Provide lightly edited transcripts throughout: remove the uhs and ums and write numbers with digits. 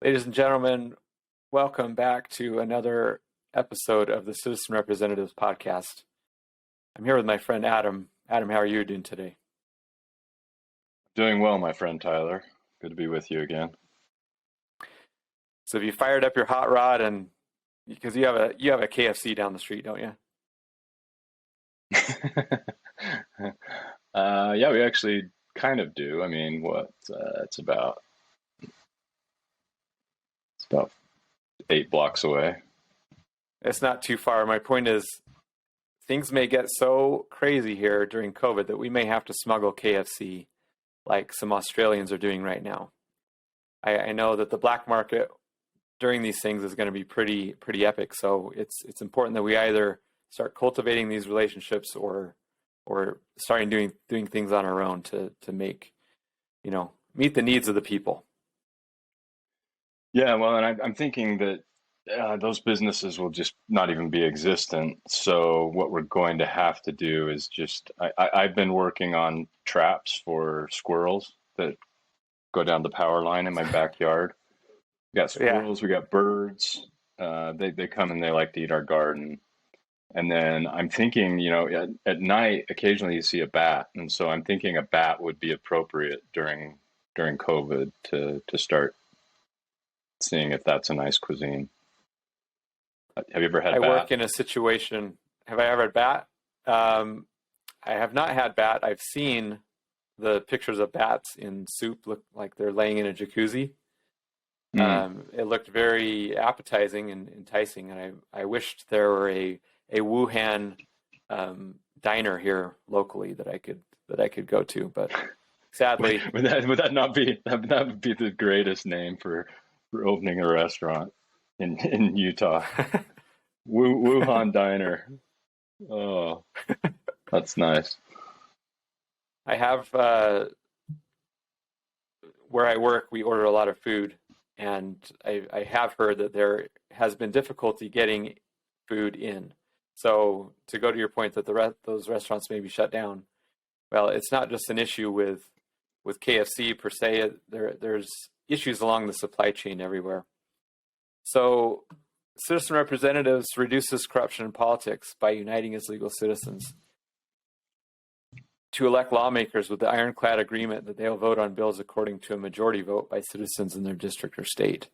Ladies and gentlemen, welcome back to another episode of the Citizen Representatives podcast. I'm here with my friend Adam. Adam, how are you doing today? Doing well, my friend Tyler. Good to be with you again. So have you fired up your hot rod, and because you have a KFC down the street, don't you? Yeah, we actually kind of do. I mean, it's about 8 blocks away. It's not too far. My point is, things may get so crazy here during COVID that we may have to smuggle KFC like some Australians are doing right now. I know that the black market during these things is going to be pretty epic. So it's important that we either start cultivating these relationships or starting doing things on our own to make, meet the needs of the people. Yeah, well, and I'm thinking that those businesses will just not even be existent. So what we're going to have to do is I've been working on traps for squirrels that go down the power line in my backyard. We got squirrels, We got birds. They come and they like to eat our garden. And then I'm thinking, at night, occasionally you see a bat. And so I'm thinking a bat would be appropriate during COVID to start seeing if that's a nice cuisine. Have you ever had bat? I work in a situation. Have I ever had bat? I have not had bat. I've seen the pictures of bats in soup look like they're laying in a jacuzzi. It looked very appetizing and enticing, and I wished there were a Wuhan diner here locally that I could go to, but sadly, would that not be that would be the greatest name for opening a restaurant in Utah? Wuhan diner. Oh, that's nice. I have where I work, we order a lot of food, and I have heard that there has been difficulty getting food in. So to go to your point that those restaurants may be shut down, well, it's not just an issue with KFC per se. There's issues along the supply chain everywhere. So Citizen Representatives reduces corruption in politics by uniting as legal citizens to elect lawmakers with the ironclad agreement that they'll vote on bills according to a majority vote by citizens in their district or state.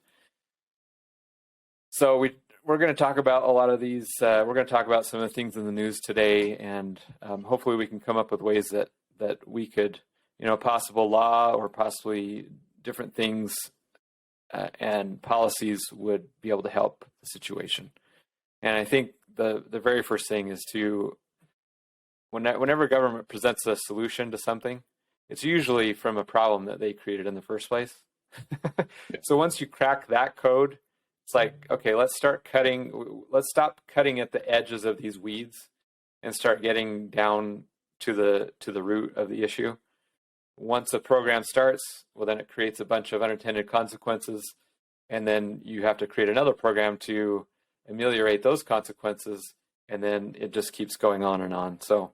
So we're going to talk about a lot of these. We're going to talk about some of the things in the news today, and hopefully we can come up with ways that we could, possible law or possibly different things and policies would be able to help the situation. And I think the very first thing is to, whenever government presents a solution to something, it's usually from a problem that they created in the first place. So once you crack that code, it's like, okay, let's stop cutting at the edges of these weeds and start getting down to the root of the issue. Once a program starts, well, then it creates a bunch of unintended consequences, and then you have to create another program to ameliorate those consequences, and then it just keeps going on and on. So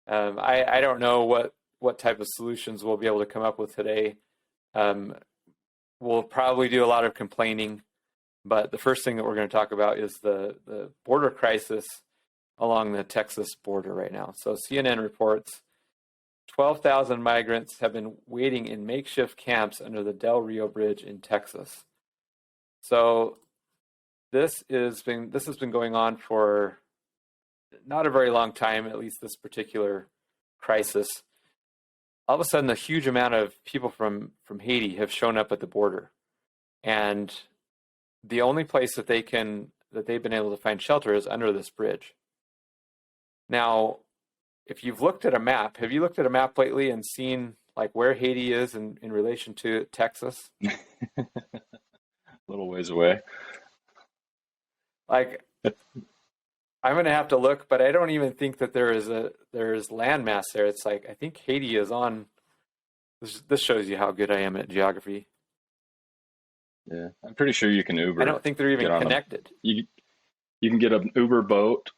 I don't know what type of solutions we'll be able to come up with today. We'll probably do a lot of complaining, but the first thing that we're going to talk about is the border crisis along the Texas border right now. So CNN reports 12,000 migrants have been waiting in makeshift camps under the Del Rio Bridge in Texas. So this has been going on for not a very long time, at least this particular crisis. All of a sudden, a huge amount of people from Haiti have shown up at the border, and the only place that they've been able to find shelter is under this bridge. Now, if you've looked at a map, have you looked at a map lately and seen like where Haiti is in relation to Texas? A little ways away. Like, I'm going to have to look, but I don't even think that there is landmass there. It's like, I think Haiti is on, this shows you how good I am at geography. Yeah, I'm pretty sure you can Uber. I don't think they're even connected. You can get an Uber boat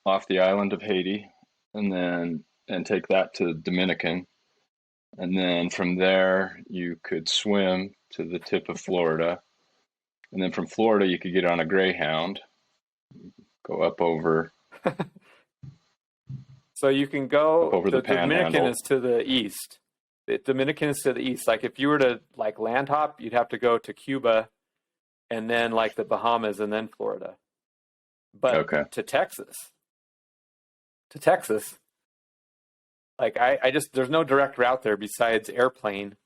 off the island of Haiti and take that to Dominican. And then from there, you could swim to the tip of Florida And then from Florida, you could get on a Greyhound, go up over So you can go, the the Dominican Panhandle. is to the east. The Dominican is to the east. Like if you were to like land hop, you'd have to go to Cuba and then like the Bahamas and then Florida. But Okay. to Texas, like I just, there's no direct route there besides airplane.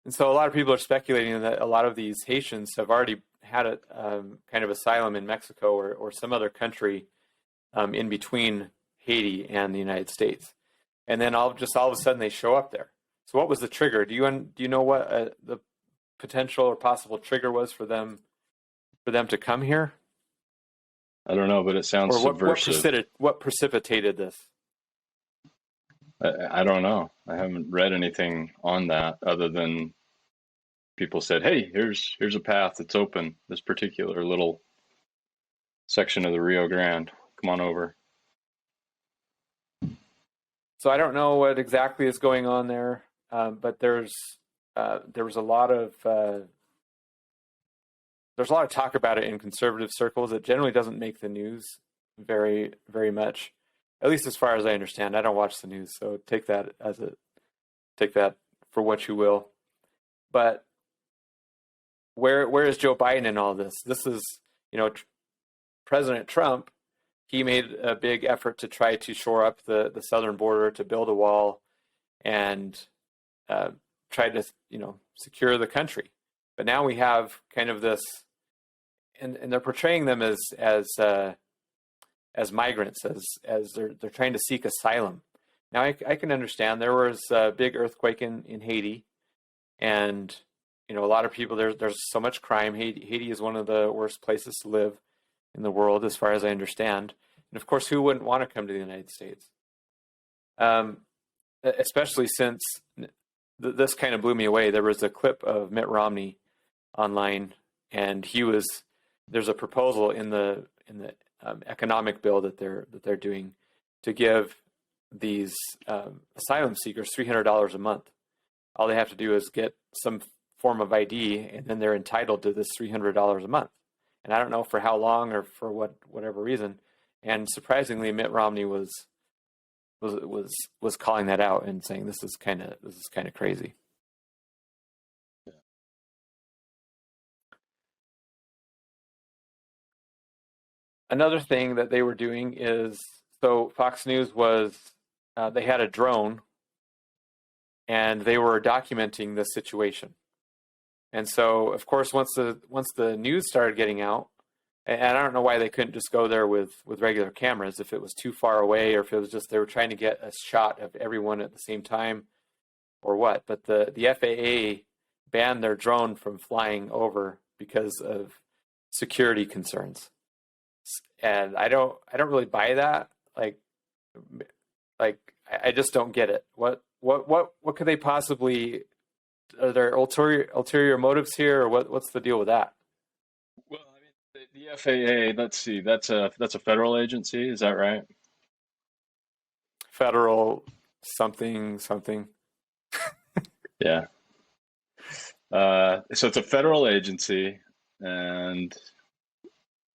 And so a lot of people are speculating that a lot of these Haitians have already had a kind of asylum in Mexico or some other country in between Haiti and the United States. And then all of a sudden they show up there. So what was the trigger? Do you know what the potential or possible trigger was for them to come here? I don't know, but it sounds Or subversive. what precipitated this? I don't know. I haven't read anything on that other than people said, "Hey, here's a path that's open. This particular little section of the Rio Grande. Come on over." So I don't know what exactly is going on there, but there was a lot of there's a lot of talk about it in conservative circles. It generally doesn't make the news very, very much, at least as far as I understand. I don't watch the news, so take that for what you will. But where is Joe Biden in all this? This is, President Trump. He made a big effort to try to shore up the southern border, to build a wall, and try to secure the country. But now we have kind of this, and they're portraying them as migrants, as they're trying to seek asylum. Now I can understand there was a big earthquake in Haiti, and a lot of people there's so much crime. Haiti is one of the worst places to live in the world, as far as I understand. And of course, who wouldn't want to come to the United States? Especially since this kind of blew me away. There was a clip of Mitt Romney online, and there's a proposal in the economic bill that they're doing to give these asylum seekers $300 a month. All they have to do is get some form of ID, and then they're entitled to this $300 a month. And I don't know for how long or for whatever reason. And surprisingly, Mitt Romney was calling that out and saying this is kind of crazy. Another thing that they were doing is, so Fox News they had a drone, and they were documenting this situation. And so, of course, once the news started getting out, and I don't know why they couldn't just go there with regular cameras if it was too far away, or if it was just they were trying to get a shot of everyone at the same time, or what. But the FAA banned their drone from flying over because of security concerns. And I don't really buy that. Like I just don't get it. What could they possibly? Are there ulterior motives here, or what's the deal with that? Well, I mean, the FAA. Let's see. That's a federal agency. Is that right? Federal something. Yeah. So it's a federal agency, and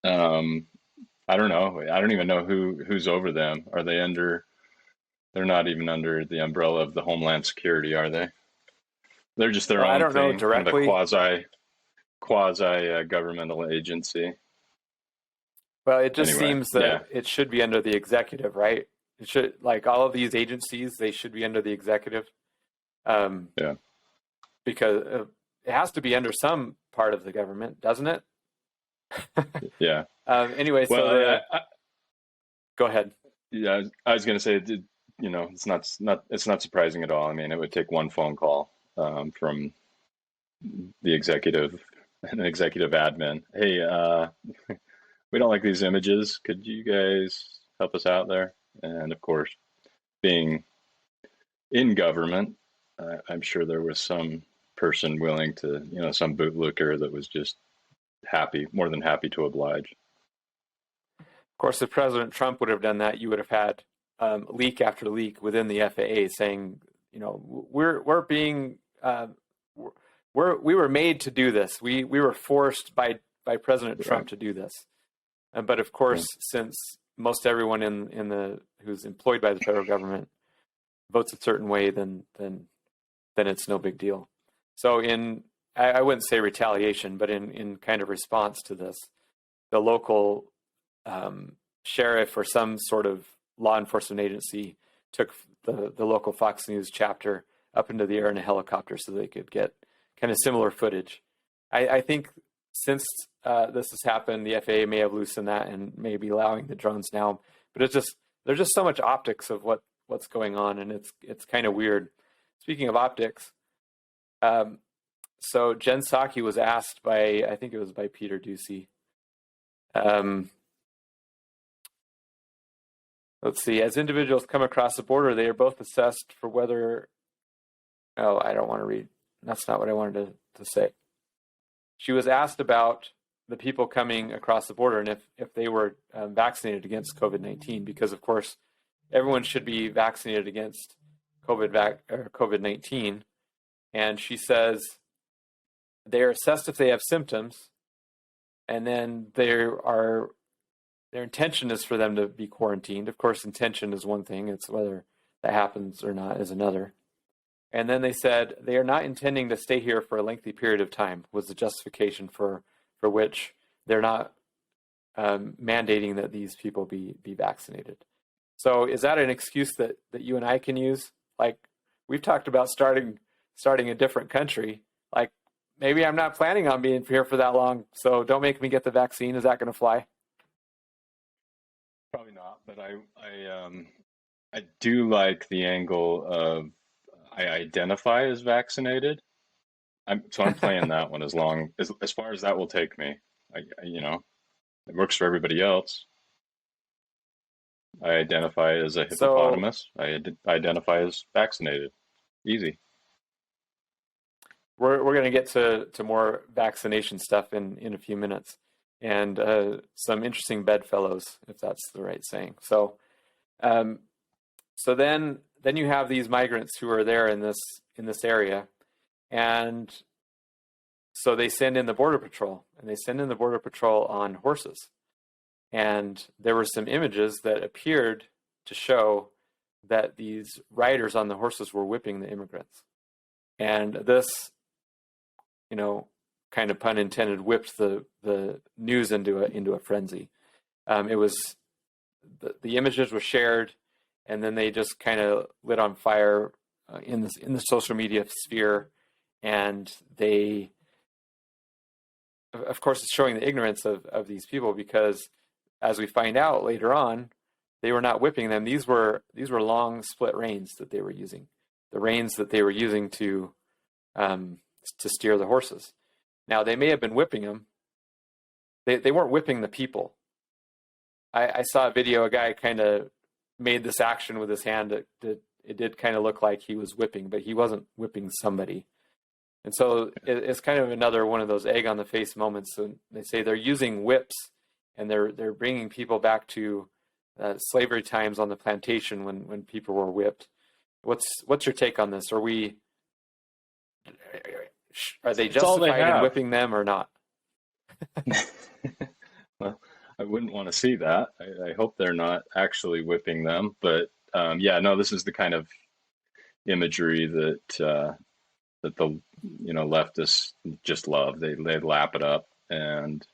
I don't know. I don't even know who's over them. Are they under? They're not even under the umbrella of the Homeland Security, are they? They're just their I own don't know thing, kind of directly. a quasi governmental agency. Well, it just Anyway, seems that it should be under the executive, right? It should, like all of these agencies, they should be under the executive. Yeah. Because it has to be under some part of the government, doesn't it? Yeah. Anyway, Well, go ahead. Yeah, I was going to say, it's not surprising at all. I mean, it would take one phone call from the executive, an executive admin. Hey, we don't like these images. Could you guys help us out there? And of course, being in government, I'm sure there was some person willing to, some bootlicker that was just more than happy to oblige. Of course, if President Trump would have done that, you would have had leak after leak within the FAA saying, we're being we were made to do this. We were forced by President Trump to do this. But of course, since most everyone in the who's employed by the federal government votes a certain way, then it's no big deal. So I wouldn't say retaliation, but in kind of response to this, the local sheriff or some sort of law enforcement agency took the local Fox News chapter up into the air in a helicopter so they could get kind of similar footage. I think since this has happened, the FAA may have loosened that and may be allowing the drones now. But there's just so much optics of what's going on, and it's kind of weird. Speaking of optics, so Jen Psaki was asked by, I think it was by Peter Doocy. Let's see. As individuals come across the border, they are both assessed for whether. Oh, I don't want to read. That's not what I wanted to say. She was asked about the people coming across the border and if they were vaccinated against COVID-19, because of course everyone should be vaccinated against COVID-19. And she says they are assessed if they have symptoms, and then their intention is for them to be quarantined. Of course, intention is one thing; it's whether that happens or not is another. And then they said they are not intending to stay here for a lengthy period of time, was the justification for which they're not mandating that these people be vaccinated. So is that an excuse that you and I can use? Like, we've talked about starting a different country. Like, maybe I'm not planning on being here for that long, so don't make me get the vaccine. Is that going to fly? Probably not, but I do like the angle of I identify as vaccinated. I'm playing that one as far as that will take me. It works for everybody else. I identify as a hippopotamus. I identify as vaccinated. Easy. We're going to get to more vaccination stuff in a few minutes, and some interesting bedfellows, if that's the right saying. So, so then you have these migrants who are there in this area, and so they send in the Border Patrol, and they send in the Border Patrol on horses. And there were some images that appeared to show that these riders on the horses were whipping the immigrants. And this, kind of pun intended, whipped the news into a frenzy. It was the images were shared, and then they just kind of lit on fire in the social media sphere, and they, of course, it's showing the ignorance of these people, because as we find out later on, they were not whipping them. These were long split reins that they were using, the reins that they were using to steer the horses. Now, they may have been whipping them. They weren't whipping the people. I saw a video, a guy kind of made this action with his hand that it did kind of look like he was whipping, but he wasn't whipping somebody. And so it's kind of another one of those egg on the face moments. And they say they're using whips, and they're bringing people back to slavery times on the plantation when people were whipped. What's your take on this? Are they justified in whipping them or not? Well, I wouldn't want to see that. I hope they're not actually whipping them. But this is the kind of imagery that the leftists just love. They lap it up, and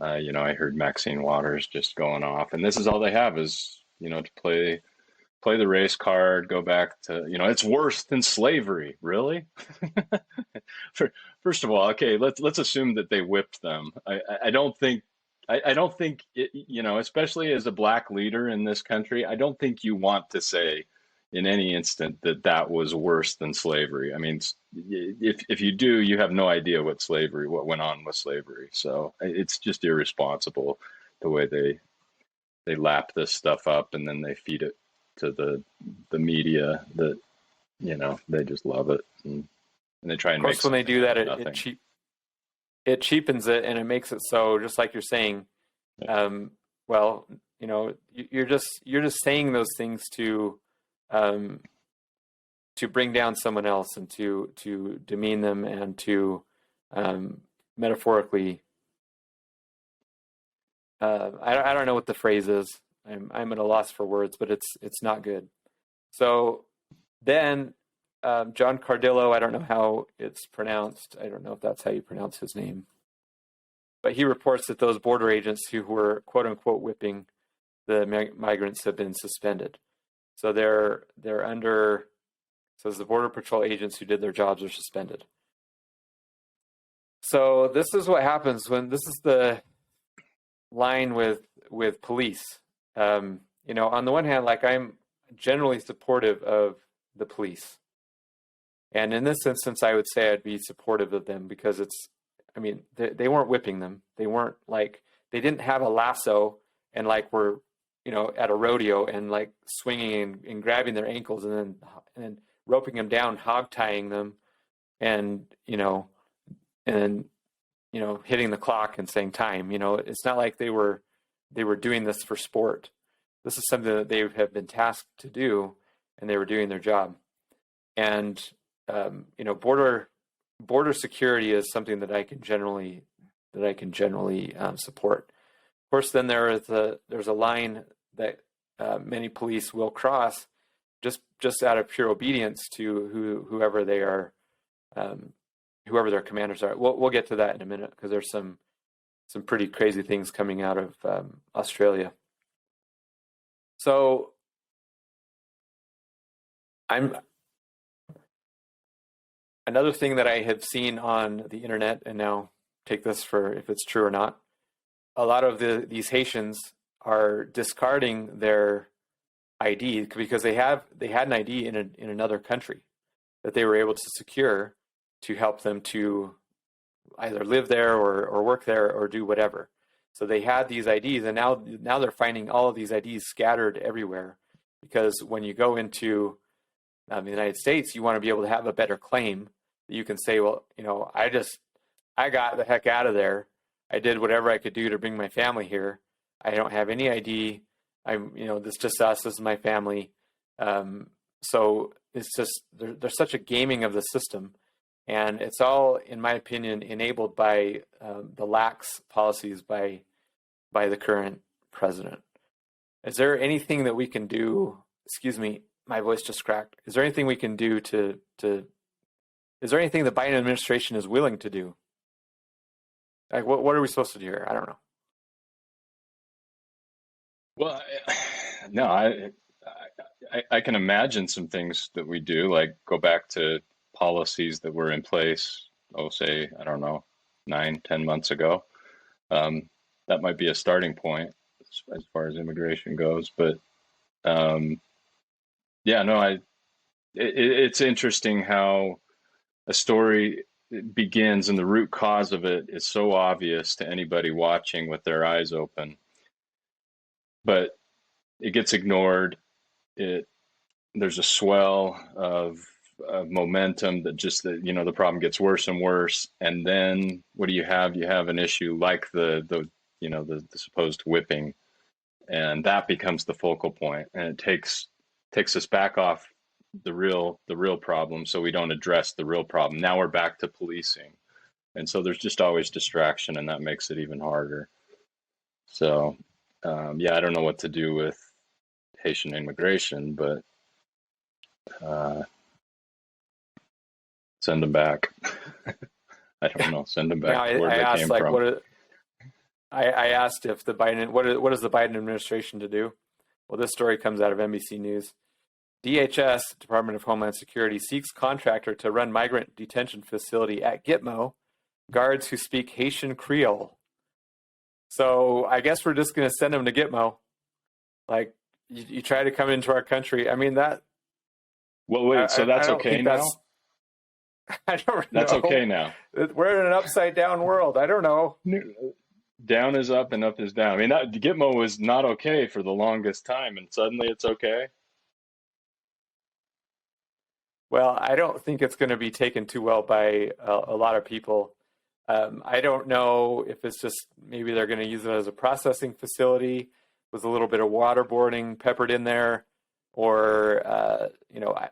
I heard Maxine Waters just going off, and this is all they have is to play the race card, go back to it's worse than slavery, really. First of all, okay, let's assume that they whipped them. I don't think especially as a black leader in this country, I don't think you want to say in any instant that was worse than slavery. I mean, if you do, you have no idea what went on with slavery. So it's just irresponsible the way they lap this stuff up and then they feed it to the media that they just love it, and they try and. Of course, when they do that, it cheapens it, and it makes it so, just like you're saying. You're just saying those things to bring down someone else and to demean them and to metaphorically. I don't know what the phrase is. I'm at a loss for words, but it's not good. So then John Cardillo, I don't know how it's pronounced. I don't know if that's how you pronounce his name. But he reports that those border agents who were quote unquote whipping the migrants have been suspended. So they're under, says the Border Patrol agents who did their jobs are suspended. So this is what happens when, this is the line with police. On the one hand, like, I'm generally supportive of the police. And in this instance, I would say I'd be supportive of them because they weren't whipping them. They weren't like, they didn't have a lasso and like were, at a rodeo and like swinging and grabbing their ankles and then roping them down, hog tying them and hitting the clock and saying time. It's not like they were doing this for sport. This is something that they have been tasked to do, and they were doing their job. And border security is something that I can generally support. Of course, then there's a line that many police will cross just out of pure obedience to whoever they are, whoever their commanders are. We'll get to that in a minute because there's some pretty crazy things coming out of Australia. So another thing that I have seen on the internet, and now take this for if it's true or not, a lot of these Haitians are discarding their ID because they had an ID in another country that they were able to secure to help them to either live there or work there or do whatever. So they had these IDs, and now they're finding all of these IDs scattered everywhere, because when you go into the United States, you want to be able to have a better claim that you can say, well, I got the heck out of there. I did whatever I could do to bring my family here. I don't have any ID. This is just us. This is my family. So it's just, there's such a gaming of the system. And it's all, in my opinion, enabled by the lax policies by the current president. Is there anything that we can do? Excuse me, my voice just cracked. Is there anything we can do is there anything the Biden administration is willing to do? Like, what are we supposed to do here? I don't know. Well, no, I can imagine some things that we do, like go back to policies that were in place, say, I don't know, 9-10 months ago. That might be a starting point as far as immigration goes. But it's interesting how a story begins and the root cause of it is so obvious to anybody watching with their eyes open, but it gets ignored. There's a swell of momentum that just the problem gets worse and worse, and then what do you have? You have an issue like the supposed whipping, and that becomes the focal point, and it takes us back off the real problem, so we don't address the real problem. Now we're back to policing, and so there's just always distraction, and that makes it even harder. So I don't know what to do with Haitian immigration, but send them back. I don't know. Send them back. I asked, like, I asked if the Biden, what is the Biden administration to do? Well, this story comes out of NBC News. DHS, Department of Homeland Security, seeks contractor to run migrant detention facility at Gitmo, guards who speak Hatian-Creole. So I guess we're just going to send them to Gitmo. Like, you try to come into our country. I mean, that. Well, wait, so that's okay now? I don't know. That's okay now. We're in an upside down world. I don't know. Down is up and up is down. I mean, Gitmo was not okay for the longest time, and suddenly it's okay. Well, I don't think it's going to be taken too well by a lot of people. I don't know if it's just maybe they're going to use it as a processing facility with a little bit of waterboarding peppered in there, or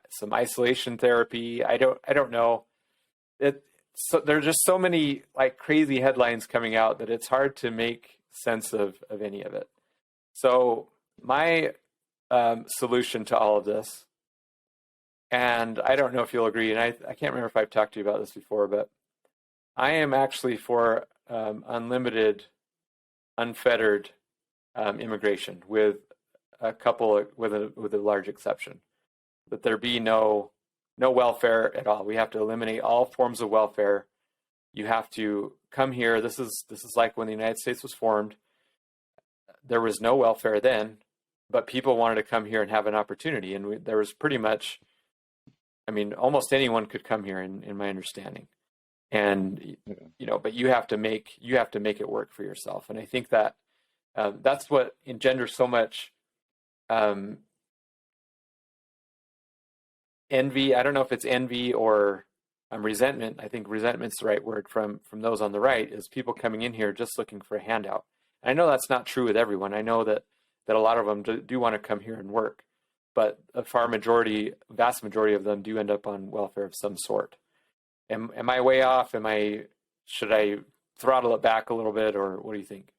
some isolation therapy. I don't know. So there's just so many like crazy headlines coming out that it's hard to make sense of any of it. So my solution to all of this, and I don't know if you'll agree, and I can't remember if I've talked to you about this before, but I am actually for unlimited, unfettered immigration with a large exception, that there be no welfare at all. We have to eliminate all forms of welfare. You have to come here. This is like when the United States was formed. There was no welfare then, but people wanted to come here and have an opportunity. And there was pretty much, almost anyone could come here in my understanding. And, but you have to make it work for yourself. And I think that that's what engenders so much envy. I don't know if it's envy or resentment. I think resentment's the right word from those on the right, is people coming in here just looking for a handout. And I know that's not true with everyone. I know that a lot of them do want to come here and work, but a vast majority of them do end up on welfare of some sort. Am I way off? Should I throttle it back a little bit, or what do you think?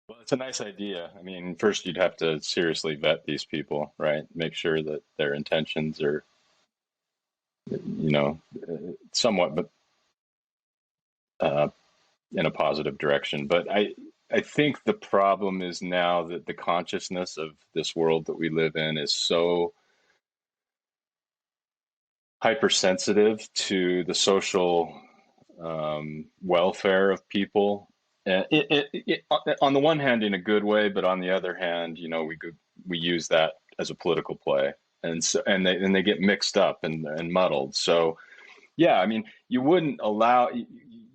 Well, it's a nice idea. First you'd have to seriously vet these people, right? Make sure that their intentions are, somewhat, but in a positive direction. But I think the problem is now that the consciousness of this world that we live in is so hypersensitive to the social welfare of people. On the one hand, in a good way, but on the other hand, we use that as a political play, and they get mixed up and muddled. So, yeah, you wouldn't allow.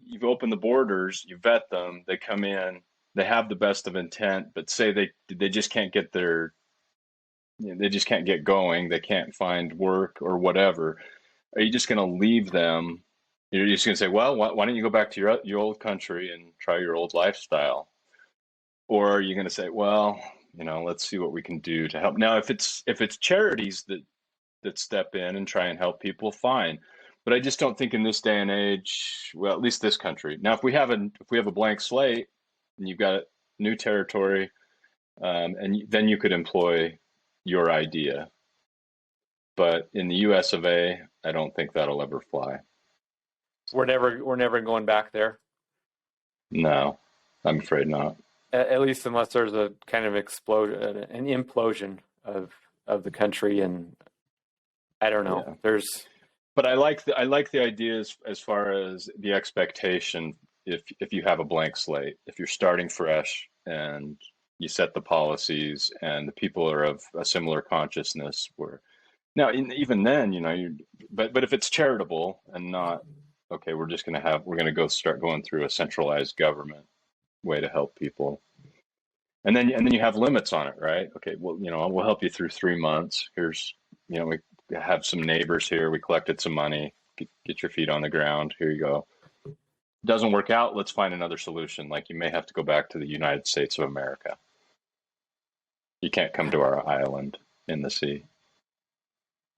You've opened the borders, you vet them, they come in, they have the best of intent, but say they just can't get they just can't get going, they can't find work or whatever. Are you just going to leave them? You're just going to say, well, why don't you go back to your old country and try your old lifestyle? Or are you going to say, well, let's see what we can do to help? Now, if it's charities that step in and try and help people, fine. But I just don't think in this day and age, well, at least this country. Now, if we have a blank slate and you've got new territory, and then you could employ your idea. But in the U.S. of A., I don't think that'll ever fly. We're never going back there. No, I'm afraid not. At least unless there's a kind of explosion, an implosion of the country, and I don't know. Yeah. But I like the ideas as far as the expectation. If you have a blank slate, if you're starting fresh and you set the policies and the people are of a similar consciousness, now even then, but if it's charitable and not, okay, we're going to start going through a centralized government way to help people. And then you have limits on it, right? Okay, well, we'll help you through 3 months. Here's, we have some neighbors here. We collected some money. Get your feet on the ground. Here you go. Doesn't work out. Let's find another solution. Like you may have to go back to the United States of America. You can't come to our island in the sea.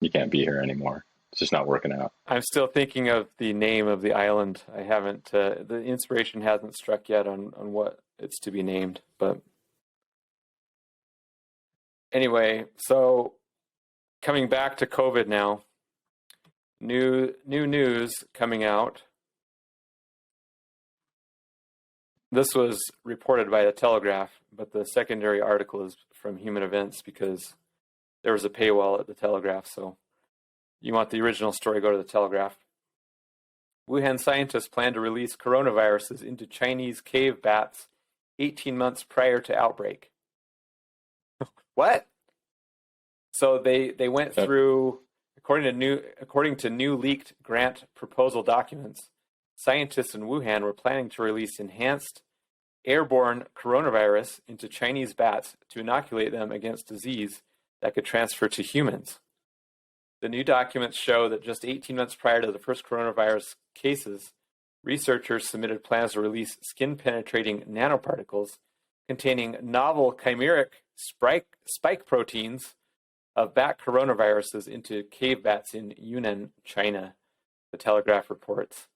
You can't be here anymore. It's just not working out. I'm still thinking of the name of the island. I haven't, the inspiration hasn't struck yet on what it's to be named. But anyway, so coming back to COVID now, new news coming out. This was reported by the Telegraph, but the secondary article is from Human Events because there was a paywall at the Telegraph. So you want the original story, go to the Telegraph. Wuhan scientists plan to release coronaviruses into Chinese cave bats 18 months prior to outbreak. What? So they went through, according to new leaked grant proposal documents, scientists in Wuhan were planning to release enhanced airborne coronavirus into Chinese bats to inoculate them against disease that could transfer to humans. The new documents show that just 18 months prior to the first coronavirus cases, researchers submitted plans to release skin-penetrating nanoparticles containing novel chimeric spike proteins of bat coronaviruses into cave bats in Yunnan, China, the Telegraph reports.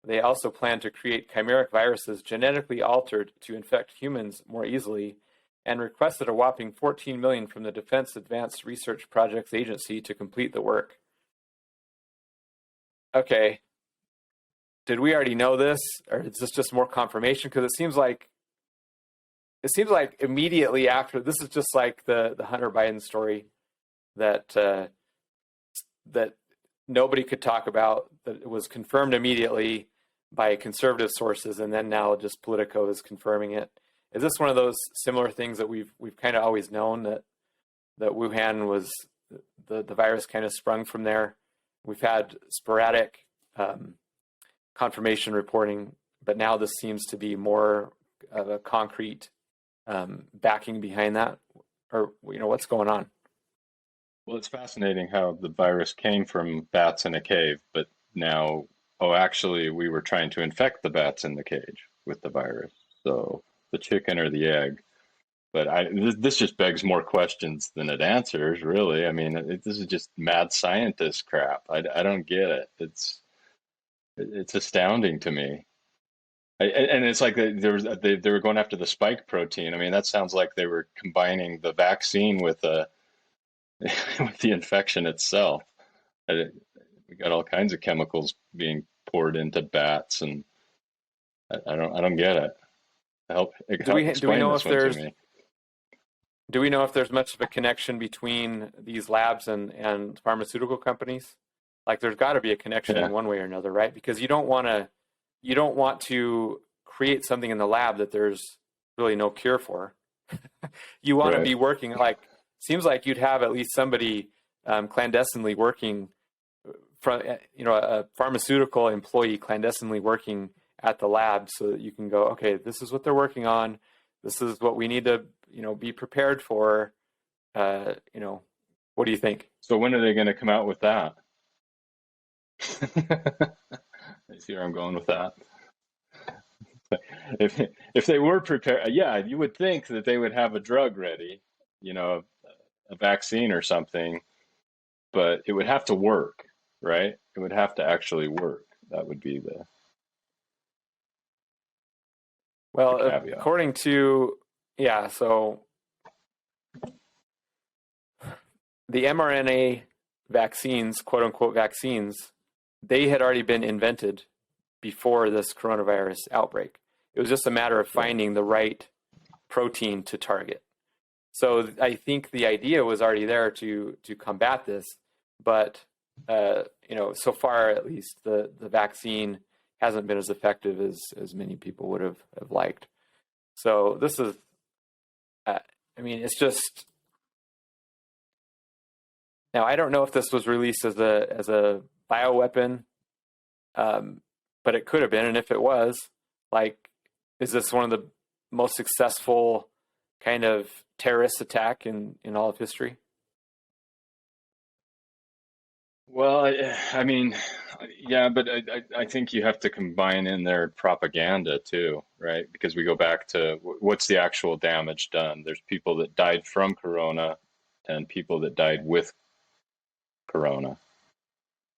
They also plan to create chimeric viruses genetically altered to infect humans more easily, and requested a whopping $14 million from the Defense Advanced Research Projects Agency to complete the work. Okay, did we already know this, or is this just more confirmation? Because it seems like immediately after, this is just like the Hunter Biden story that that nobody could talk about, that it was confirmed immediately by conservative sources, and then now just Politico is confirming it. Is this one of those similar things that we've kind of always known, that Wuhan was the virus kind of sprung from there? We've had sporadic confirmation reporting, but now this seems to be more of a concrete backing behind that, or what's going on? Well, it's fascinating how the virus came from bats in a cave, but now, actually, we were trying to infect the bats in the cage with the virus. So the chicken or the egg. But this just begs more questions than it answers, really. I mean, this is just mad scientist crap. I don't get it. It's astounding to me. And it's like they were going after the spike protein. I mean, that sounds like they were combining the vaccine with with the infection itself. We got all kinds of chemicals being poured into bats, and I don't get it. Do we know if there's to me. Do we know if there's much of a connection between these labs and pharmaceutical companies? Like, there's got to be a connection in one way or another, right? Because you don't want to create something in the lab that there's really no cure for. You want to be working, like, seems like you'd have at least somebody clandestinely working from, a pharmaceutical employee clandestinely working at the lab, so that you can go, okay, this is what they're working on. This is what we need to, be prepared for. What do you think? So when are they going to come out with that? You see where I'm going with that? If they were prepared, you would think that they would have a drug ready, a vaccine or something, but it would have to work, right? It would have to actually work. That would be the caveat. According to so the mRNA vaccines, quote unquote vaccines, they had already been invented before this coronavirus outbreak. It was just a matter of finding the right protein to target. So I think the idea was already there to combat this, but so far at least the vaccine hasn't been as effective as many people would have liked. So this is, it's just, now I don't know if this was released as a bioweapon, but it could have been, and if it was, like, is this one of the most successful kind of terrorist attack in all of history? Well, but I think you have to combine in their propaganda too, right? Because we go back to what's the actual damage done? There's people that died from corona and people that died with corona.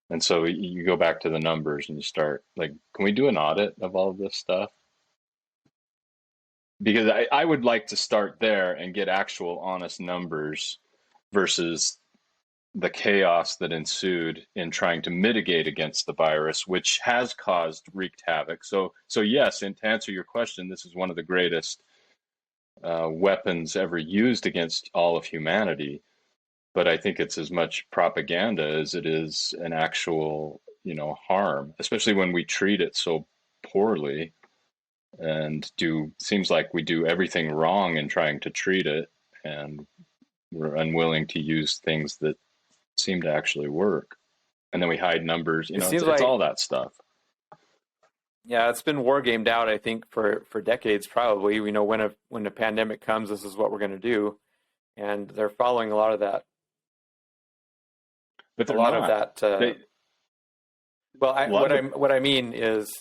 And so you go back to the numbers and you start, like, can we do an audit of all of this stuff? Because I would like to start there and get actual honest numbers versus the chaos that ensued in trying to mitigate against the virus, which has wreaked havoc. So yes, and to answer your question, this is one of the greatest weapons ever used against all of humanity. But I think it's as much propaganda as it is an actual, harm, especially when we treat it so poorly and seems like we do everything wrong in trying to treat it, and we're unwilling to use things that seem to actually work. And then we hide numbers, it's all that stuff. Yeah, it's been war gamed out, I think, for decades, probably. We know when a pandemic comes, this is what we're going to do. And they're following a lot of that. But a lot of that. What I mean is,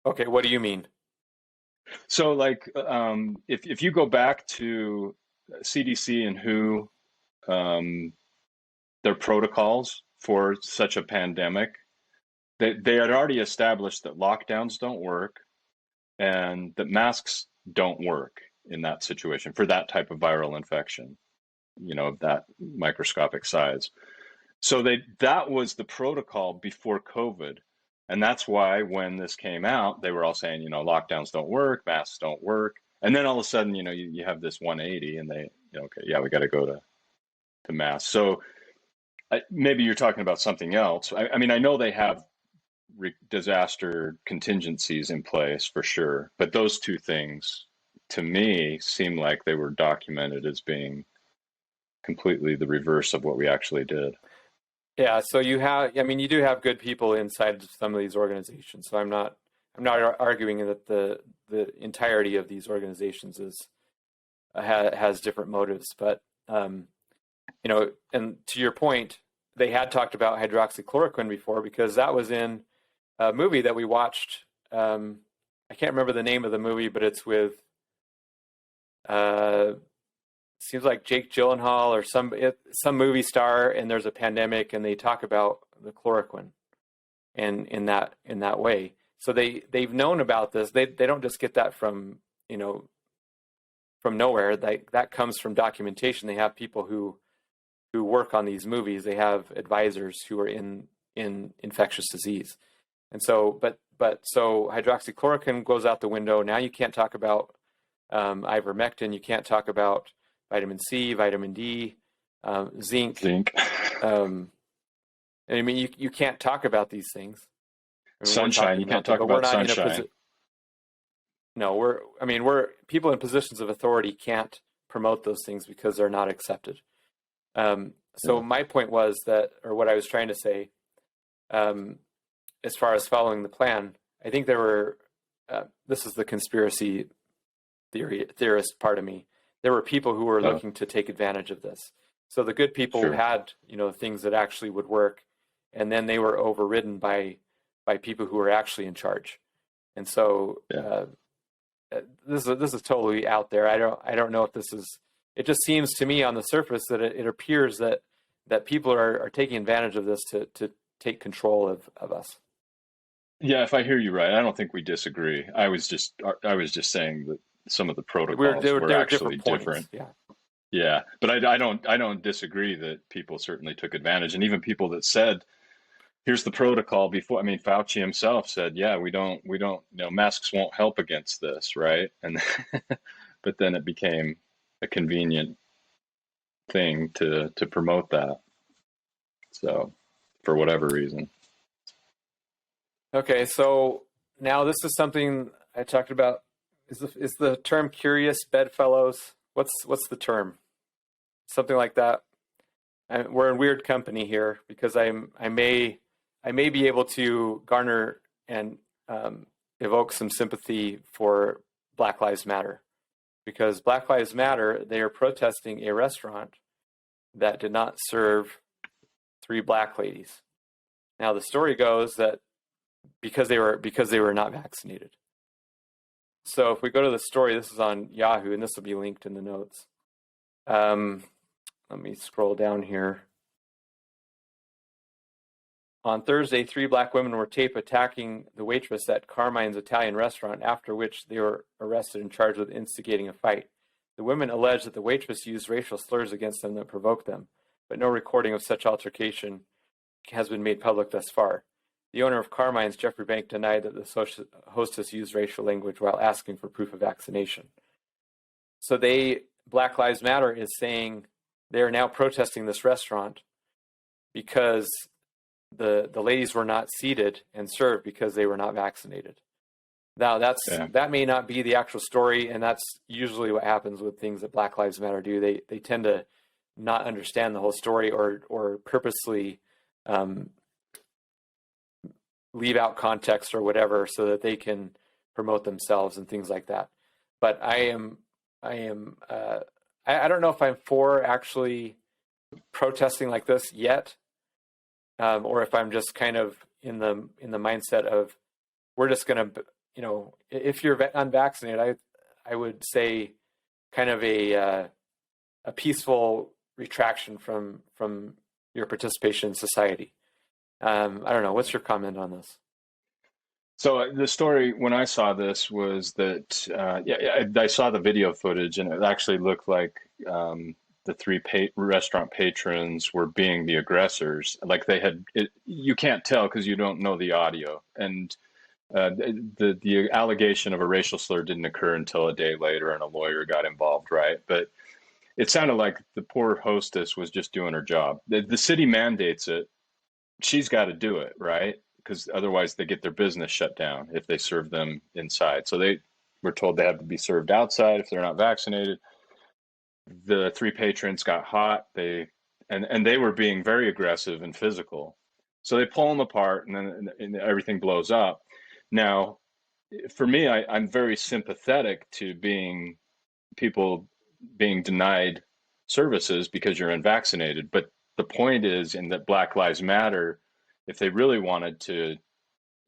okay, what do you mean? So, like, if you go back to CDC and WHO their protocols for such a pandemic. They had already established that lockdowns don't work and that masks don't work in that situation for that type of viral infection, of that microscopic size. So that was the protocol before COVID. And that's why when this came out, they were all saying, lockdowns don't work, masks don't work. And then all of a sudden, you have this 180 and they, okay, yeah, we got to go to masks. So maybe you're talking about something else. I mean, I know they have disaster contingencies in place for sure, but those two things to me seem like they were documented as being completely the reverse of what we actually did. Yeah, so you do have good people inside some of these organizations. So I'm not arguing that the entirety of these organizations has different motives, but and to your point, they had talked about hydroxychloroquine before because that was in a movie that we watched. I can't remember the name of the movie, but it's with seems like Jake Gyllenhaal or some movie star, and there's a pandemic, and they talk about the chloroquine, and in that way. So they've known about this. They don't just get that from nowhere. That comes from documentation. They have people who work on these movies. They have advisors who are in infectious disease, and so so hydroxychloroquine goes out the window. Now you can't talk about ivermectin. You can't talk about vitamin C, vitamin D, zinc. I mean, you can't talk about these things. I mean, sunshine. You can't talk about sunshine. We're people in positions of authority can't promote those things because they're not accepted. So my point was that, or what I was trying to say, as far as following the plan, I think there were, this is the conspiracy theorist part of me. There were people who were looking to take advantage of this. So the good people who had, things that actually would work, and then they were overridden by people who were actually in charge. And so this is totally out there. I don't know if this is. It just seems to me on the surface that it appears that people are taking advantage of this to take control of us. Yeah, if I hear you right, I don't think we disagree. I was just saying that some of the protocols were actually different. Yeah, but I don't disagree that people certainly took advantage, and even people that said, "Here's the protocol." Before, I mean, Fauci himself said, "Yeah, we don't, masks won't help against this, right?" And but then it became a convenient thing to promote that. So, for whatever reason. Okay, so now this is something I talked about. Is the term curious bedfellows? What's the term? Something like that. We're in weird company here because I may be able to garner and evoke some sympathy for Black Lives Matter, because Black Lives Matter, they are protesting a restaurant that did not serve 3 black ladies. Now the story goes that because they were not vaccinated. So if we go to the story, this is on Yahoo, and this will be linked in the notes. Let me scroll down here. On Thursday, 3 black women were taped attacking the waitress at Carmine's Italian restaurant, after which they were arrested and charged with instigating a fight. The women alleged that the waitress used racial slurs against them that provoked them, but no recording of such altercation has been made public thus far. The owner of Carmine's, Jeffrey Bank, denied that the hostess used racial language while asking for proof of vaccination. So Black Lives Matter is saying they're now protesting this restaurant because the ladies were not seated and served because they were not vaccinated. Now that may not be the actual story, and that's usually what happens with things that Black Lives Matter do. They tend to not understand the whole story or purposely leave out context or whatever so that they can promote themselves and things like that. But I don't know if I'm for actually protesting like this yet, or if I'm just kind of in the mindset of we're just going to, if you're unvaccinated, I would say kind of a peaceful retraction from your participation in society. I don't know. What's your comment on this? So the story when I saw this was that I saw the video footage and it actually looked like the three restaurant patrons were being the aggressors. Like they had, you can't tell because you don't know the audio. And the allegation of a racial slur didn't occur until a day later, and a lawyer got involved, right? But it sounded like the poor hostess was just doing her job. The city mandates it; she's got to do it, right? Because otherwise, they get their business shut down if they serve them inside. So they were told they have to be served outside if they're not vaccinated. The three patrons got hot. And they were being very aggressive and physical. So they pull them apart, and then everything blows up. Now, for me, I'm very sympathetic to people being denied services because you're unvaccinated. But the point is, in that Black Lives Matter, if they really wanted to,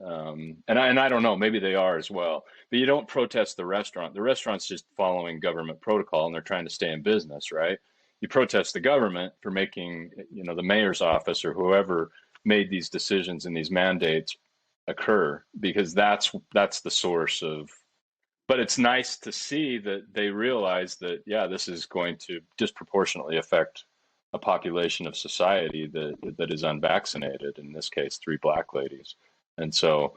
and I don't know, maybe they are as well, but you don't protest the restaurant. The restaurant's just following government protocol, and they're trying to stay in business, right? You protest the government for making, the mayor's office or whoever made these decisions and these mandates occur, because that's the source of. But it's nice to see that they realize that, yeah, this is going to disproportionately affect a population of society that is unvaccinated. In this case, three Black ladies, and so,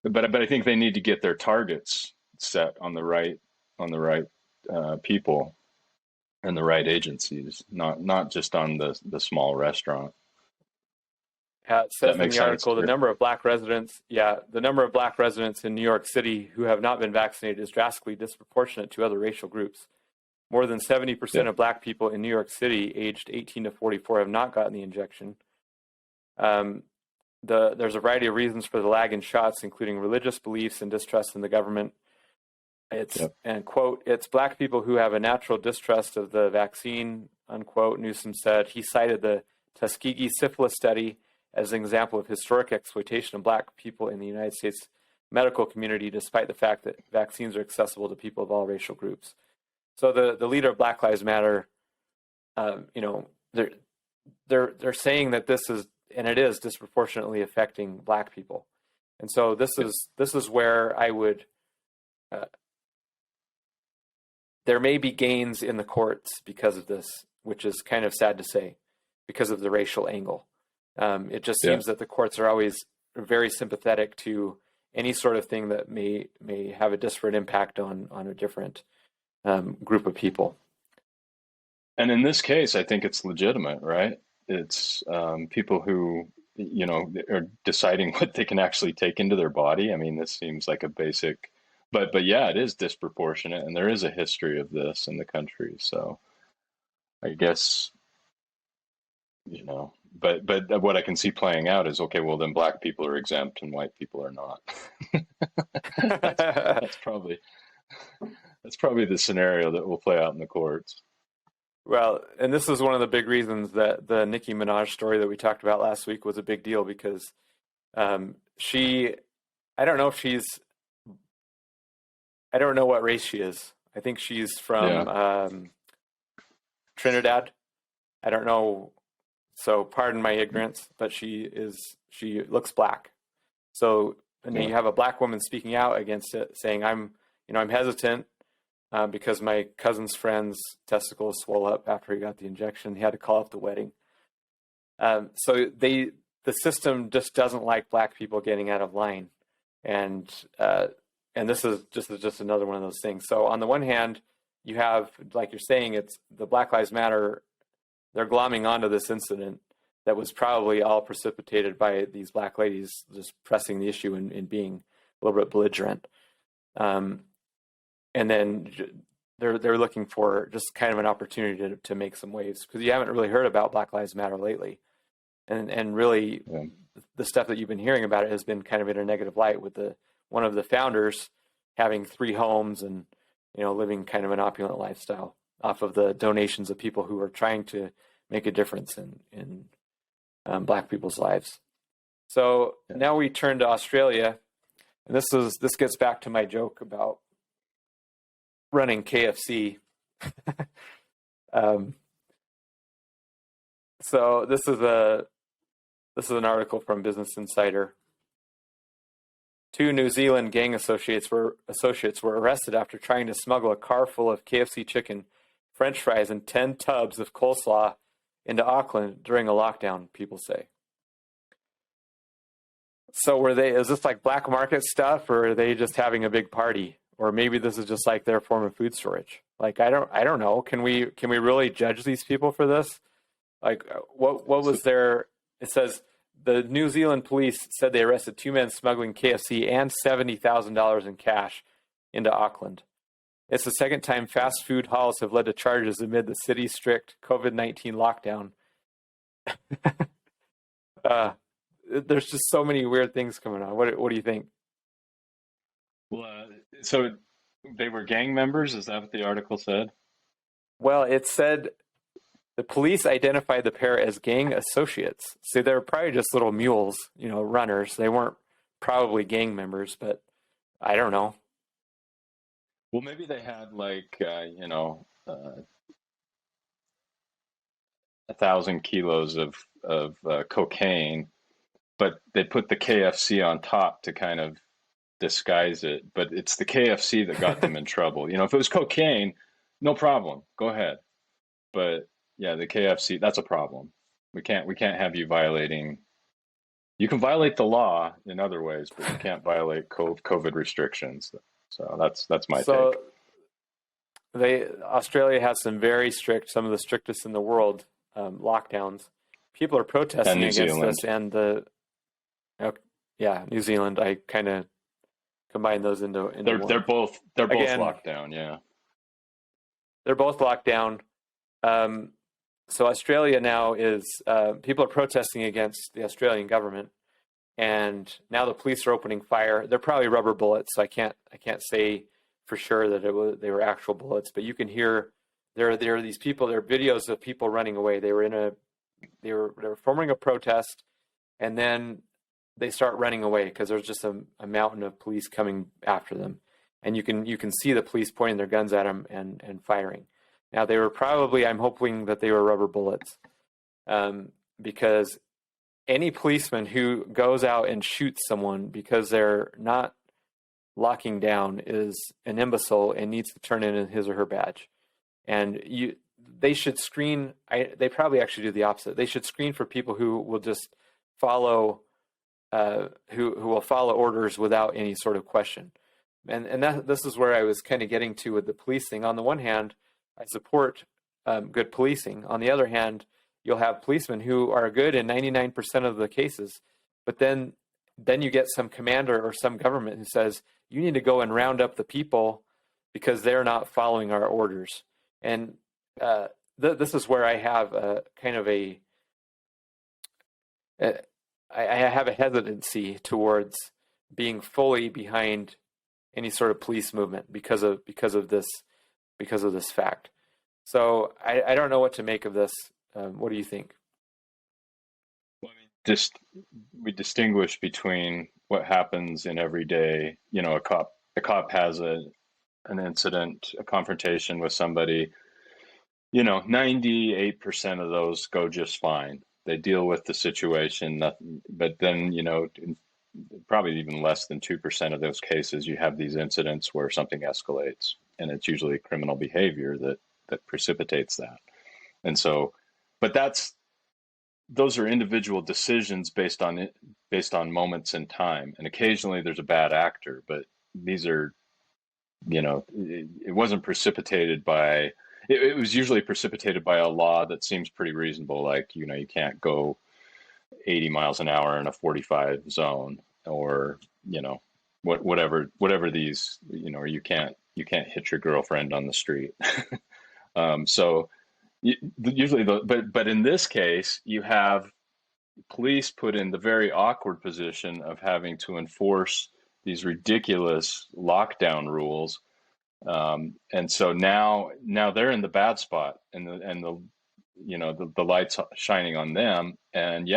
but I think they need to get their targets set on the right people and the right agencies, not just on the small restaurant. It says in the article, the number of Black residents in New York City who have not been vaccinated is drastically disproportionate to other racial groups. More than 70% of Black people in New York City aged 18 to 44 have not gotten the injection. There's a variety of reasons for the lag in shots, including religious beliefs and distrust in the government. And quote, it's Black people who have a natural distrust of the vaccine, unquote, Newsom said. He cited the Tuskegee syphilis study as an example of historic exploitation of Black people in the United States medical community, despite the fact that vaccines are accessible to people of all racial groups. So the leader of Black Lives Matter, they're saying that this is, and it is, disproportionately affecting Black people. And so this is where I would, there may be gains in the courts because of this, which is kind of sad to say, because of the racial angle. It just seems that the courts are always very sympathetic to any sort of thing that may have a disparate impact on a different group of people. And in this case, I think it's legitimate, right? It's people who, are deciding what they can actually take into their body. I mean, this seems like a basic, but yeah, it is disproportionate, and there is a history of this in the country. So I guess, but what I can see playing out is, okay, well, then Black people are exempt and white people are not. that's probably the scenario that will play out in the courts. Well, and this is one of the big reasons that the Nicki Minaj story that we talked about last week was a big deal, because I don't know what race she is. I think she's from Trinidad. I don't know. So pardon my ignorance, but she looks Black. So, and then you have a Black woman speaking out against it, saying, I'm hesitant because my cousin's friend's testicles swelled up after he got the injection. He had to call off the wedding. So the system just doesn't like Black people getting out of line. And this is just another one of those things. So on the one hand, you have, like you're saying, it's the Black Lives Matter. They're glomming onto this incident that was probably all precipitated by these Black ladies just pressing the issue and being a little bit belligerent. And then they're looking for just kind of an opportunity to make some waves, because you haven't really heard about Black Lives Matter lately. And really the stuff that you've been hearing about it has been kind of in a negative light, with one of the founders having 3 homes and, living kind of an opulent lifestyle off of the donations of people who are trying to make a difference in Black people's lives. So now we turn to Australia, and this gets back to my joke about running KFC. So this is an article from Business Insider. 2 New Zealand gang associates were arrested after trying to smuggle a car full of KFC chicken, French fries, and 10 tubs of coleslaw into Auckland during a lockdown, people say. So is this like black market stuff, or are they just having a big party? Or maybe this is just like their form of food storage. Like, I don't know. Can we really judge these people for this? Like, what was their, it says the New Zealand police said they arrested 2 men smuggling KFC and $70,000 in cash into Auckland. It's the second time fast food halls have led to charges amid the city's strict COVID-19 lockdown. There's just so many weird things coming on. What do you think? Well, so they were gang members? Is that what the article said? Well, it said the police identified the pair as gang associates. So they were probably just little mules, runners. They weren't probably gang members, but I don't know. Well, maybe they had 1,000 kilos of cocaine, but they put the KFC on top to kind of disguise it. But it's the KFC that got them in trouble. If it was cocaine, no problem, go ahead. But yeah, the KFC, that's a problem. We can't have you violating. You can violate the law in other ways, but you can't violate COVID restrictions. So that's my take. Australia has some very strict, some of the strictest in the world, lockdowns. People are protesting against this, and New Zealand. I kind of combine those into one. They're both locked down. Yeah, they're both locked down. So Australia now is people are protesting against the Australian government, and now the police are opening fire. They're probably rubber bullets, so I can't say for sure that they were actual bullets, but you can hear there are these people. There are videos of people running away. They were forming a protest, and then they start running away because there's just a mountain of police coming after them, and you can see the police pointing their guns at them and firing. Now, they were probably, I'm hoping that they were rubber bullets, because any policeman who goes out and shoots someone because they're not locking down is an imbecile and needs to turn in his or her badge. And they should screen, they probably actually do the opposite. They should screen for people who will just follow, who will follow orders without any sort of question. And this is where I was kind of getting to with the police thing. On the one hand, I support good policing. On the other hand, you'll have policemen who are good in 99% of the cases, but then you get some commander or some government who says, you need to go and round up the people because they're not following our orders. And this is where I have a kind of I have a hesitancy towards being fully behind any sort of police movement because of this fact. So I don't know what to make of this. What do you think? Well, we distinguish between what happens in everyday. A cop has an incident, a confrontation with somebody. 98% of those go just fine. They deal with the situation, but then probably even less than 2% of those cases, you have these incidents where something escalates, and it's usually criminal behavior that precipitates that. And so, but those are individual decisions based on moments in time, and occasionally there's a bad actor, but these are, it wasn't precipitated by. It was usually precipitated by a law that seems pretty reasonable, like you can't go 80 miles an hour in a 45 zone, or whatever these, or you can't hit your girlfriend on the street. So usually, but in this case, you have police put in the very awkward position of having to enforce these ridiculous lockdown rules. And so now they're in the bad spot, and the lights shining on them. And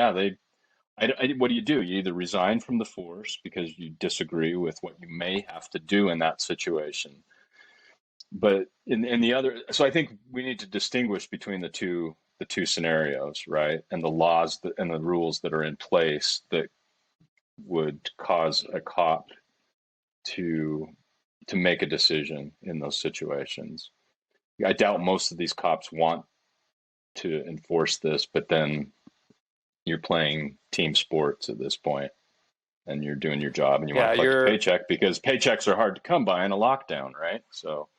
what do? You either resign from the force because you disagree with what you may have to do in that situation. But in the other, so I think we need to distinguish between the two the two scenarios, right? And the laws and the rules that are in place that would cause a cop to make a decision in those situations. I doubt most of these cops want to enforce this, but then you're playing team sports at this point, and you're doing your job, and you want to collect a paycheck because paychecks are hard to come by in a lockdown, right? So,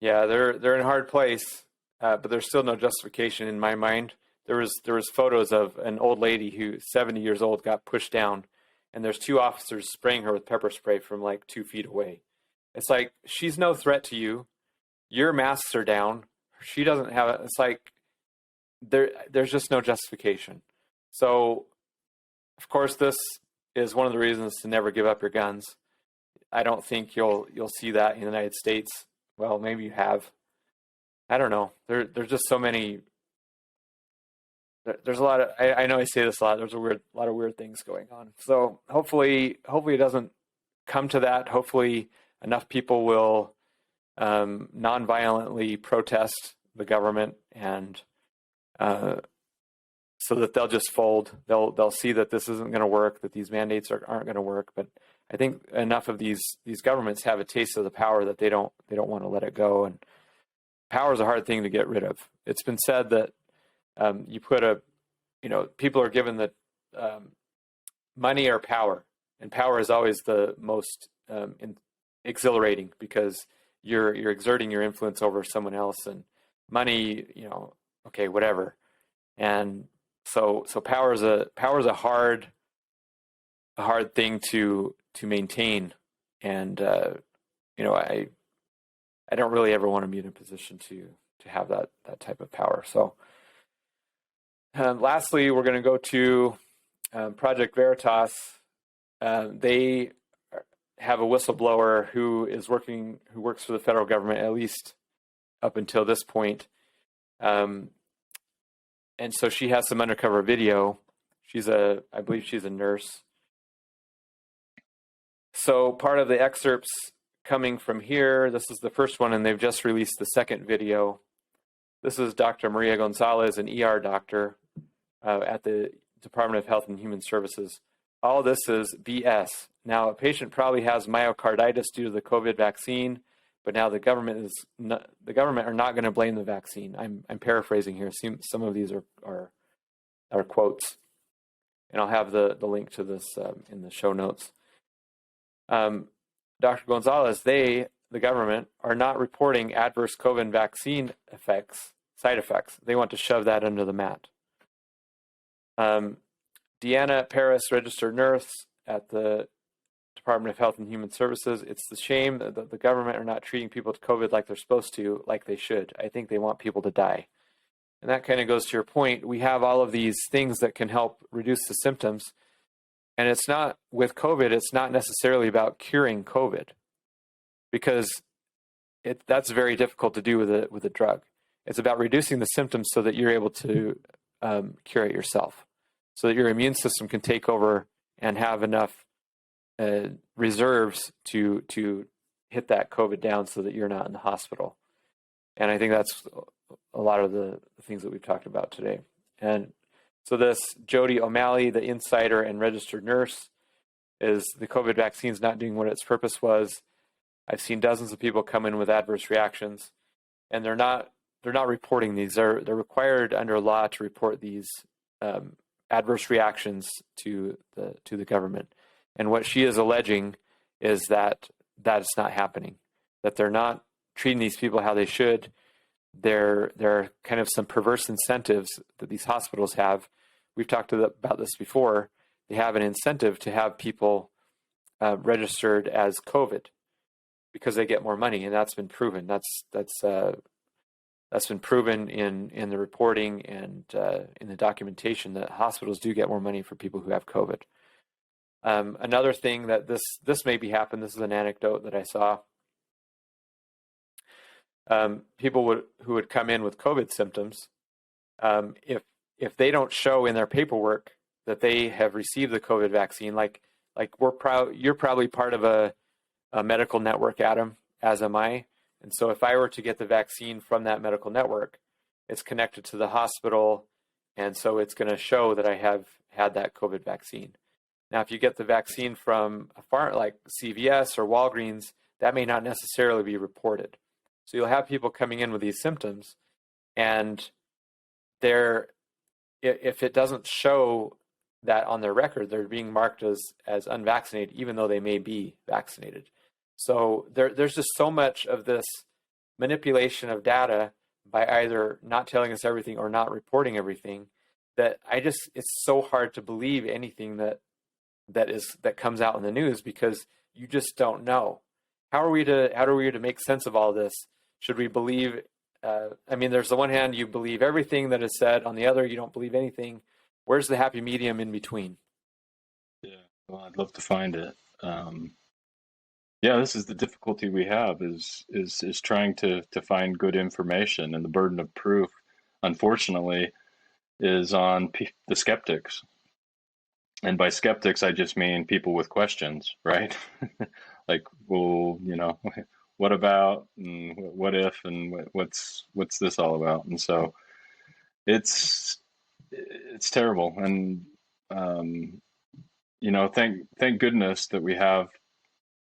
yeah, they're in a hard place, but there's still no justification in my mind. There was photos of an old lady who 70 years old got pushed down, and there's two officers spraying her with pepper spray from like 2 feet away. It's like, she's no threat to you. Your masks are down. She doesn't have it. It's like there's just no justification. So, of course, this is one of the reasons to never give up your guns. I don't think you'll see that in the United States. Well, maybe you have. I don't know. There's just so many. There's a lot of. I know I say this a lot. There's a lot of weird things going on. So hopefully it doesn't come to that. Hopefully enough people will non-violently protest the government, and so that they'll just fold. They'll see that this isn't going to work, that these mandates aren't going to work. But I think enough of these governments have a taste of the power that they don't want to let it go. And power is a hard thing to get rid of. It's been said that you put people are given the money or power, and power is always the most exhilarating because you're exerting your influence over someone else, and money, okay, whatever. And so power is a hard thing to maintain, and I don't really ever want to be in a position to have that type of power. So lastly, we're going to go to Project Veritas. They have a whistleblower who works for the federal government, at least up until this point. And so she has some undercover video. I believe she's a nurse. So part of the excerpts coming from here, this is the first one, and they've just released the second video. This is Dr. Maria Gonzalez, an ER doctor at the Department of Health and Human Services. All this is BS. Now, a patient probably has myocarditis due to the COVID vaccine, but now the government are not going to blame the vaccine. I'm paraphrasing here. Some of these are quotes, and I'll have the link to this in the show notes. Dr. Gonzalez, the government, are not reporting adverse COVID vaccine side effects. They want to shove that under the mat. Deanna Paris, registered nurse at the Department of Health and Human Services. It's the shame that the government are not treating people with COVID like they're supposed to, like they should. I think they want people to die. And that kind of goes to your point. We have all of these things that can help reduce the symptoms. And it's not, with COVID, it's not necessarily about curing COVID, because that's very difficult to do with a drug. It's about reducing the symptoms so that you're able to cure it yourself, so that your immune system can take over and have enough reserves to hit that COVID down so that you're not in the hospital. And I think that's a lot of the things that we've talked about today. And so this Jody O'Malley, the insider and registered nurse, is the COVID vaccine's not doing what its purpose was. I've seen dozens of people come in with adverse reactions, and they're not reporting these. They're required under law to report these adverse reactions to the government. And what she is alleging is that it's not happening, that they're not treating these people how they should. There are kind of some perverse incentives that these hospitals have. We've talked about this before. They have an incentive to have people registered as COVID because they get more money, and that's been proven. That's been proven in the reporting and in the documentation that hospitals do get more money for people who have COVID. Another thing that this maybe happened. This is an anecdote that I saw. People who would come in with COVID symptoms, if they don't show in their paperwork that they have received the COVID vaccine, like you're probably part of a medical network, Adam, as am I, And so if I were to get the vaccine from that medical network, it's connected to the hospital, and so it's going to show that I have had that COVID vaccine. Now, if you get the vaccine from a farm like CVS or Walgreens, that may not necessarily be reported. So you'll have people coming in with these symptoms, and if it doesn't show that on their record, they're being marked as unvaccinated, even though they may be vaccinated. So there's just so much of this manipulation of data by either not telling us everything or not reporting everything that it's so hard to believe anything that comes out in the news, because you just don't know. How are we to make sense of all this? Should we believe? There's the one hand you believe everything that is said, on the other you don't believe anything. Where's the happy medium in between? Yeah, well, I'd love to find it. This is the difficulty we have is trying to find good information, and the burden of proof, unfortunately, is on the skeptics. And by skeptics, I just mean people with questions, right? Like, well, what about, and what if, and what's this all about? And so it's terrible. And thank goodness that we have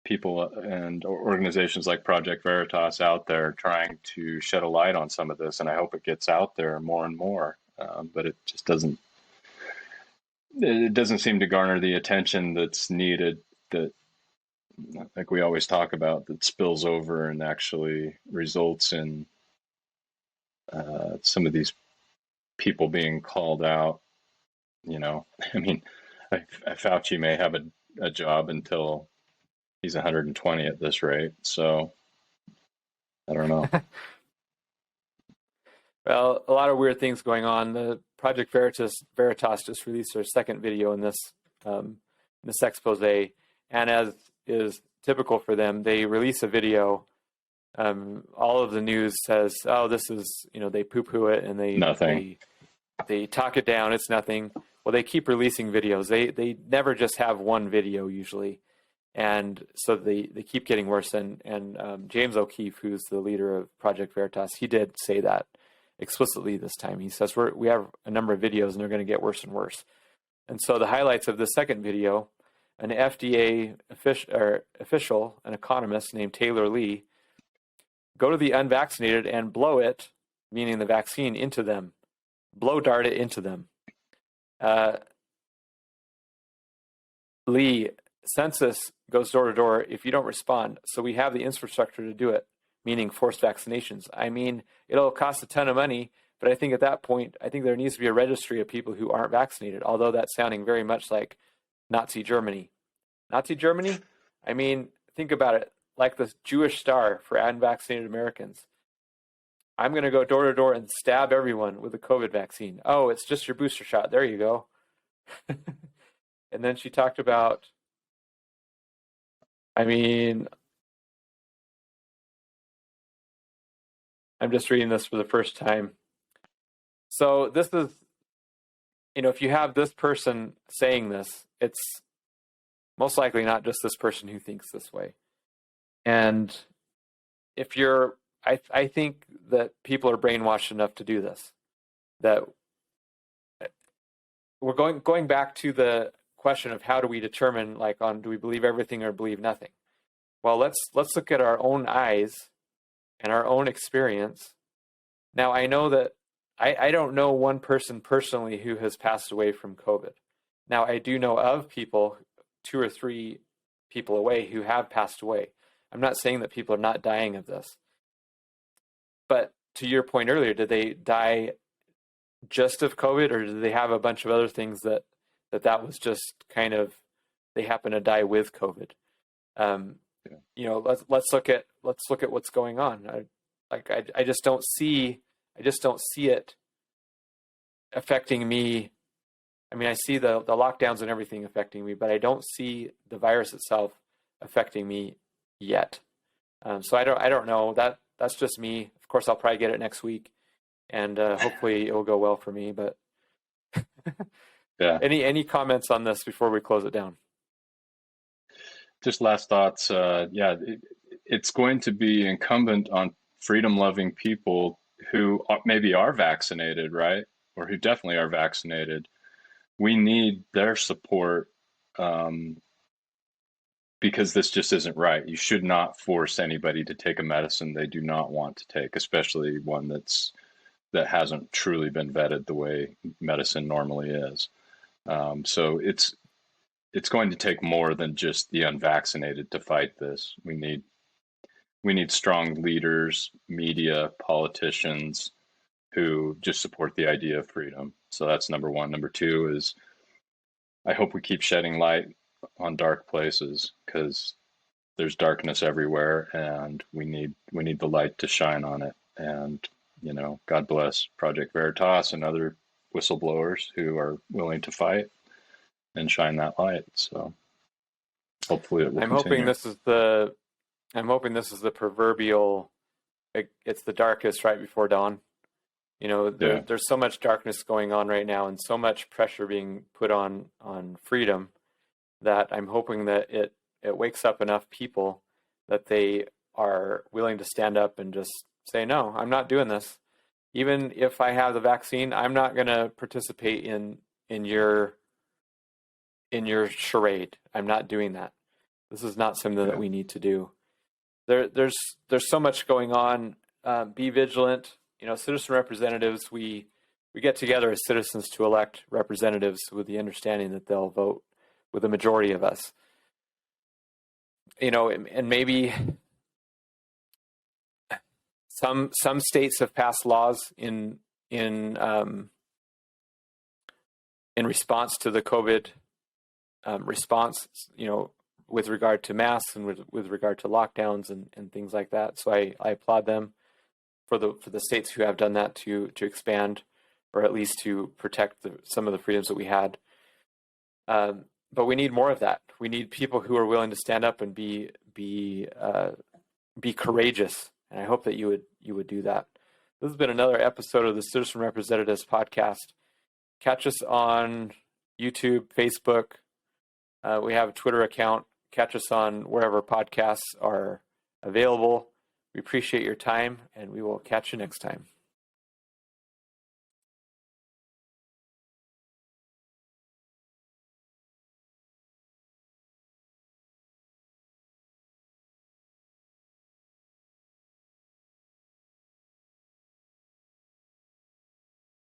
people and organizations like Project Veritas out there trying to shed a light on some of this, and I hope it gets out there more and more. But it just doesn't seem to garner the attention that's needed, that like we always talk about, that spills over and actually results in some of these people being called out. Fauci may have a job until he's 120 at this rate, so I don't know. Well, a lot of weird things going on. The Project Veritas just released their second video in this expose, and as is typical for them, they release a video. All of the news says, "Oh, this is," they poo-poo it, and they talk it down. It's nothing. Well, they keep releasing videos. They never just have one video usually, and so they keep getting worse. And James O'Keefe, who's the leader of Project Veritas, he did say that explicitly this time. He says we have a number of videos and they're going to get worse and worse. And so the highlights of the second video: an FDA official, an economist named Taylor Lee, go to the unvaccinated and blow it, meaning the vaccine, into them, blow dart it into them. Lee, census goes door to door if you don't respond, so we have the infrastructure to do it, meaning forced vaccinations. It'll cost a ton of money, but I think at that point, there needs to be a registry of people who aren't vaccinated, although that's sounding very much like Nazi Germany. Nazi Germany? Think about it, like the Jewish Star for unvaccinated Americans. I'm going to go door to door and stab everyone with a COVID vaccine. Oh, it's just your booster shot. There you go. And then she talked about, I'm just reading this for the first time. So this is, if you have this person saying this, it's most likely not just this person who thinks this way. And if you're, I think that people are brainwashed enough to do this, that we're going back to the question of how do we determine, do we believe everything or believe nothing? Well, let's look at our own eyes and our own experience. Now, I know that I don't know one person personally who has passed away from COVID. Now, I do know of people, 2 or 3 people away, who have passed away. I'm not saying that people are not dying of this. But to your point earlier, did they die just of COVID, or did they have a bunch of other things that was just kind of, they happen to die with COVID? Let's look at what's going on. I just don't see it affecting me. I see the lockdowns and everything affecting me, but I don't see the virus itself affecting me yet. So I don't know. That's just me. Of course, I'll probably get it next week, and hopefully it will go well for me. But yeah. Any comments on this before we close it down? Just last thoughts. it's going to be incumbent on freedom-loving people who maybe are vaccinated, right? Or who definitely are vaccinated. We need their support, because this just isn't right. You should not force anybody to take a medicine they do not want to take, especially one that hasn't truly been vetted the way medicine normally is. So it's going to take more than just the unvaccinated to fight this. We need strong leaders, media, politicians who just support the idea of freedom. So that's number one. Number two is I hope we keep shedding light on dark places, because there's darkness everywhere, and we need the light to shine on it. And God bless Project Veritas and other whistleblowers who are willing to fight and shine that light. So hopefully it will continue. I'm hoping this is the proverbial, it's the darkest right before dawn. There's so much darkness going on right now and so much pressure being put on freedom that I'm hoping that it wakes up enough people that they are willing to stand up and just say, no, I'm not doing this. Even if I have the vaccine, I'm not going to participate in your charade. I'm not doing that. This is not something that we need to do. There's so much going on. Be vigilant. Citizen representatives, we get together as citizens to elect representatives with the understanding that they'll vote with a majority of us. And maybe some states have passed laws in response to the COVID response, with regard to masks and with regard to lockdowns and things like that. So I applaud them for the states who have done that to expand, or at least to protect some of the freedoms that we had. But we need more of that. We need people who are willing to stand up and be courageous. And I hope that you would do that. This has been another episode of the Citizen Representatives podcast. Catch us on YouTube, Facebook. We have a Twitter account. Catch us on wherever podcasts are available. We appreciate your time, and we will catch you next time.